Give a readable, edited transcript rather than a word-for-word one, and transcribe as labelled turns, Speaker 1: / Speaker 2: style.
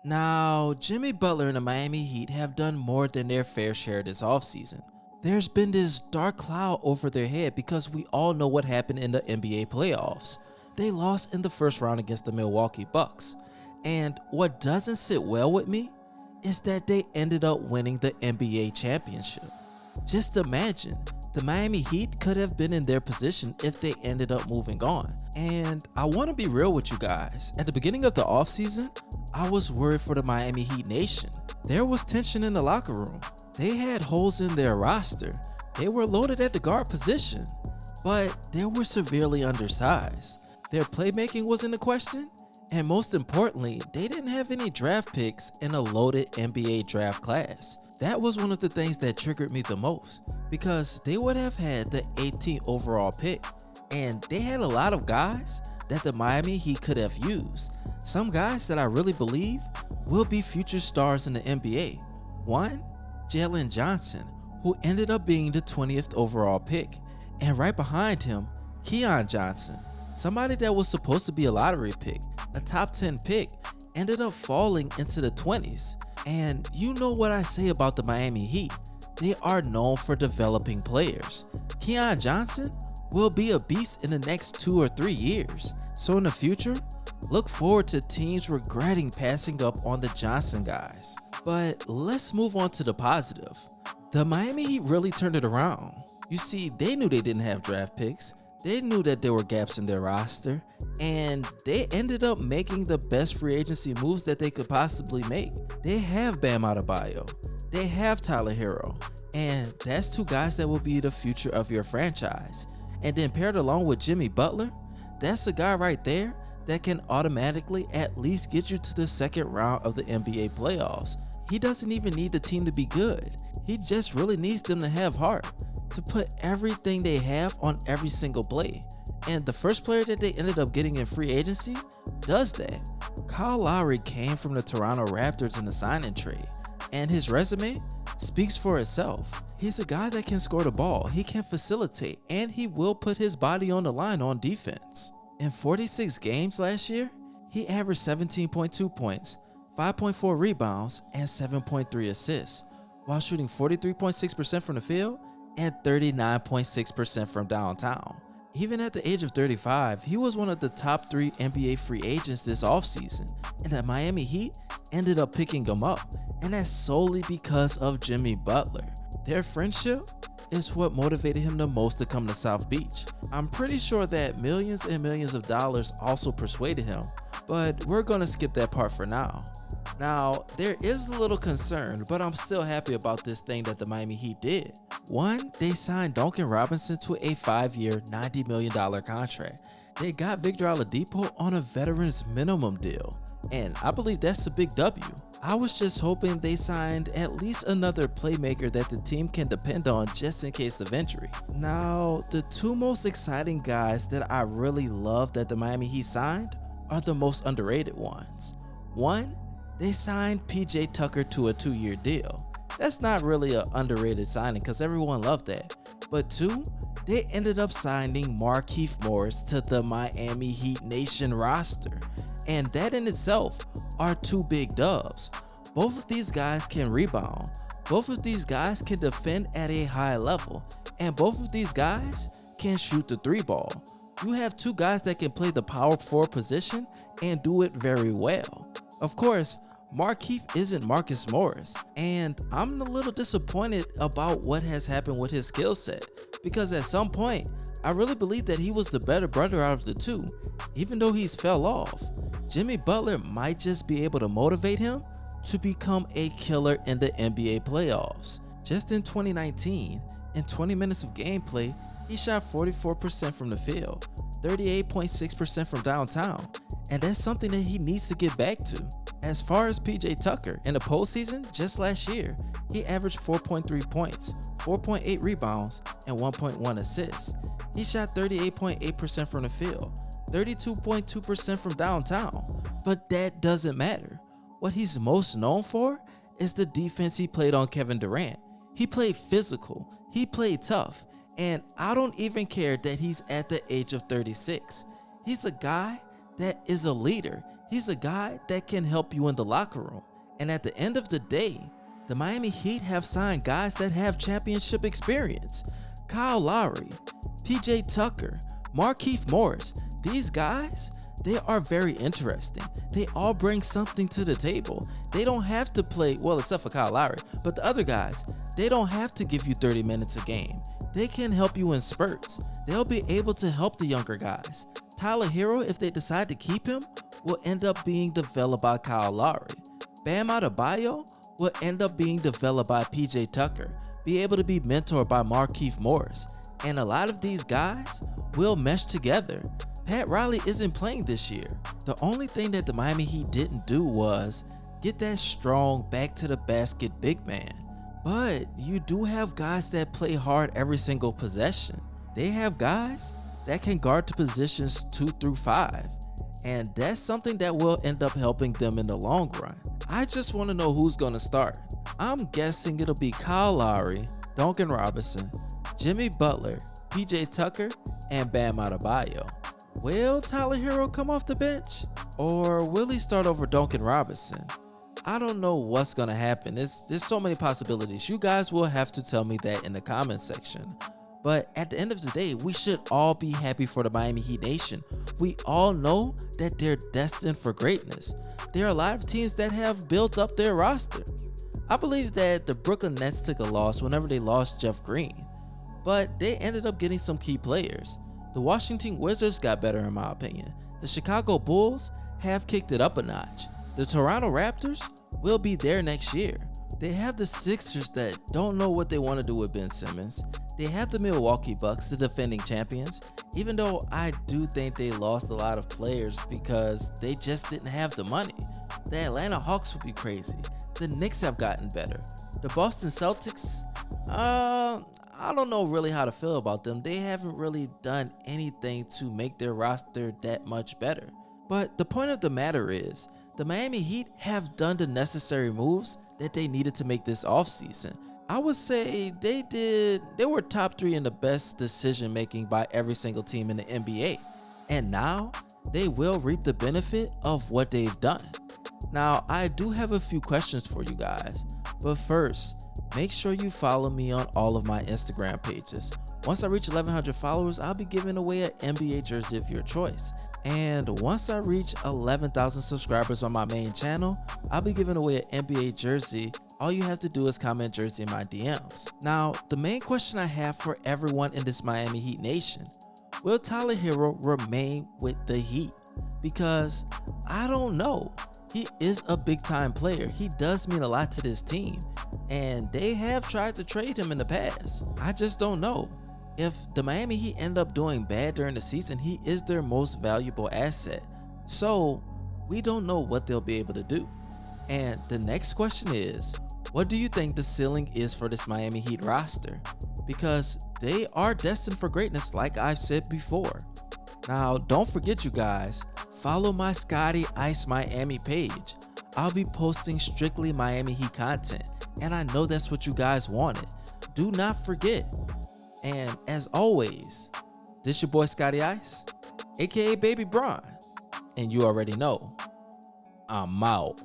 Speaker 1: Now, Jimmy Butler and the Miami Heat have done more than their fair share this offseason. There's been this dark cloud over their head because we all know what happened in the NBA playoffs. They lost in the first round against the Milwaukee Bucks. And what doesn't sit well with me is that they ended up winning the NBA championship. Just imagine, the Miami Heat could have been in their position if they ended up moving on. And I want to be real with you guys. At the beginning of the offseason, I was worried for the Miami Heat Nation. There was tension in the locker room. They had holes in their roster. They were loaded at the guard position, but they were severely undersized. Their playmaking was in the question, and most importantly, they didn't have any draft picks in a loaded NBA draft class. That was one of the things that triggered me the most, because they would have had the 18th overall pick, and they had a lot of guys that the Miami Heat could have used. Some guys that I really believe will be future stars in the NBA. One, Jalen Johnson, who ended up being the 20th overall pick, and right behind him, Keon Johnson, somebody that was supposed to be a lottery pick, a top 10 pick, ended up falling into the 20s. And you know what I say about the Miami Heat, they are known for developing players. Keon Johnson will be a beast in the next 2 or 3 years. So in the future, look forward to teams regretting passing up on the Johnson guys. But let's move on to the positive. The Miami Heat really turned it around. You see, they knew they didn't have draft picks. They knew that there were gaps in their roster, and they ended up making the best free agency moves that they could possibly make. They have Bam Adebayo, they have Tyler Hero, and that's two guys that will be the future of your franchise. And then paired along with Jimmy Butler, that's a guy right there that can automatically at least get you to the second round of the NBA playoffs. He doesn't even need the team to be good. He just really needs them to have heart, to put everything they have on every single play. And the first player that they ended up getting in free agency does that. Kyle Lowry came from the Toronto Raptors in the sign-in trade, and his resume speaks for itself. He's a guy that can score the ball, he can facilitate, and he will put his body on the line on defense. In 46 games last year, he averaged 17.2 points, 5.4 rebounds, and 7.3 assists, while shooting 43.6% from the field and 39.6% from downtown. Even at the age of 35, he was one of the top 3 NBA free agents this offseason, and the Miami Heat ended up picking him up, and that's solely because of Jimmy Butler. Their friendship is what motivated him the most to come to South Beach. I'm pretty sure that millions and millions of dollars also persuaded him, but we're gonna skip that part for now. Now, there is a little concern, but I'm still happy about this thing that the Miami Heat did. One, they signed Duncan Robinson to a 5-year, $90 million contract. They got Victor Oladipo on a veteran's minimum deal, and I believe that's a big W. I was just hoping they signed at least another playmaker that the team can depend on just in case of injury. Now, the two most exciting guys that I really love that the Miami Heat signed are the most underrated ones. One, they signed PJ Tucker to a 2-year deal. That's not really an underrated signing because everyone loved that. But two, they ended up signing Markieff Morris to the Miami Heat Nation roster. And that in itself are two big dubs. Both of these guys can rebound. Both of these guys can defend at a high level. And both of these guys can shoot the 3-ball. You have two guys that can play the power forward position and do it very well. Of course, Markieff isn't Marcus Morris, and I'm a little disappointed about what has happened with his skill set, because at some point, I really believe that he was the better brother out of the two, even though he's fell off. Jimmy Butler might just be able to motivate him to become a killer in the NBA playoffs. Just in 2019, in 20 minutes of gameplay, he shot 44% from the field, 38.6% from downtown, and that's something that he needs to get back to. As far as PJ Tucker, in the postseason just last year, he averaged 4.3 points, 4.8 rebounds, and 1.1 assists. He shot 38.8% from the field, 32.2% from downtown, but that doesn't matter. What he's most known for is the defense he played on Kevin Durant. He played physical, he played tough, and I don't even care that he's at the age of 36. He's a guy that is a leader. He's a guy that can help you in the locker room. And at the end of the day, the Miami Heat have signed guys that have championship experience. Kyle Lowry, PJ Tucker, Markieff Morris. These guys, they are very interesting. They all bring something to the table. They don't have to play, well, except for Kyle Lowry, but the other guys, they don't have to give you 30 minutes a game. They can help you in spurts. They'll be able to help the younger guys. Tyler Hero, if they decide to keep him, will end up being developed by Kyle Lowry. Bam Adebayo will end up being developed by PJ Tucker, be able to be mentored by Markieff Morris. And a lot of these guys will mesh together. Pat Riley isn't playing this year. The only thing that the Miami Heat didn't do was get that strong back to the basket big man. But you do have guys that play hard every single possession. They have guys that can guard the positions 2 through 5. And that's something that will end up helping them in the long run. I just want to know who's going to start. I'm guessing it'll be Kyle Lowry, Duncan Robinson, Jimmy Butler, PJ Tucker, and Bam Adebayo. Will Tyler Hero come off the bench? Or will he start over Duncan Robinson? I don't know what's going to happen. There's so many possibilities. You guys will have to tell me that in the comment section. But at the end of the day, we should all be happy for the Miami Heat Nation. We all know that they're destined for greatness. There are a lot of teams that have built up their roster. I believe that the Brooklyn Nets took a loss whenever they lost Jeff Green, but they ended up getting some key players. The Washington Wizards got better in my opinion. The Chicago Bulls have kicked it up a notch. The Toronto Raptors will be there next year. They have the Sixers that don't know what they want to do with Ben Simmons. They have the Milwaukee Bucks, the defending champions, even though I do think they lost a lot of players because they just didn't have the money. The Atlanta Hawks would be crazy. The Knicks have gotten better. The Boston Celtics, I don't know really how to feel about them. They haven't really done anything to make their roster that much better. But the point of the matter is, the Miami Heat have done the necessary moves that they needed to make this offseason. I would say they were top 3 in the best decision making by every single team in the NBA. And now they will reap the benefit of what they've done. Now, I do have a few questions for you guys, but first, make sure you follow me on all of my Instagram pages. Once I reach 1,100 followers, I'll be giving away an NBA jersey of your choice. And once I reach 11,000 subscribers on my main channel, I'll be giving away an NBA jersey. All you have to do is comment jersey in my DMs. Now, the main question I have for everyone in this Miami Heat Nation, will Tyler Hero remain with the Heat? Because I don't know. He is a big time player. He does mean a lot to this team. And they have tried to trade him in the past. I just don't know. If the Miami Heat end up doing bad during the season, he is their most valuable asset. So we don't know what they'll be able to do. And the next question is, what do you think the ceiling is for this Miami Heat roster? Because they are destined for greatness, like I've said before. Now, don't forget, you guys, follow my ScottyIce Miami page. I'll be posting strictly Miami Heat content, and I know that's what you guys wanted. Do not forget. And as always, this your boy ScottyIce, aka Baby Bron, and you already know, I'm out.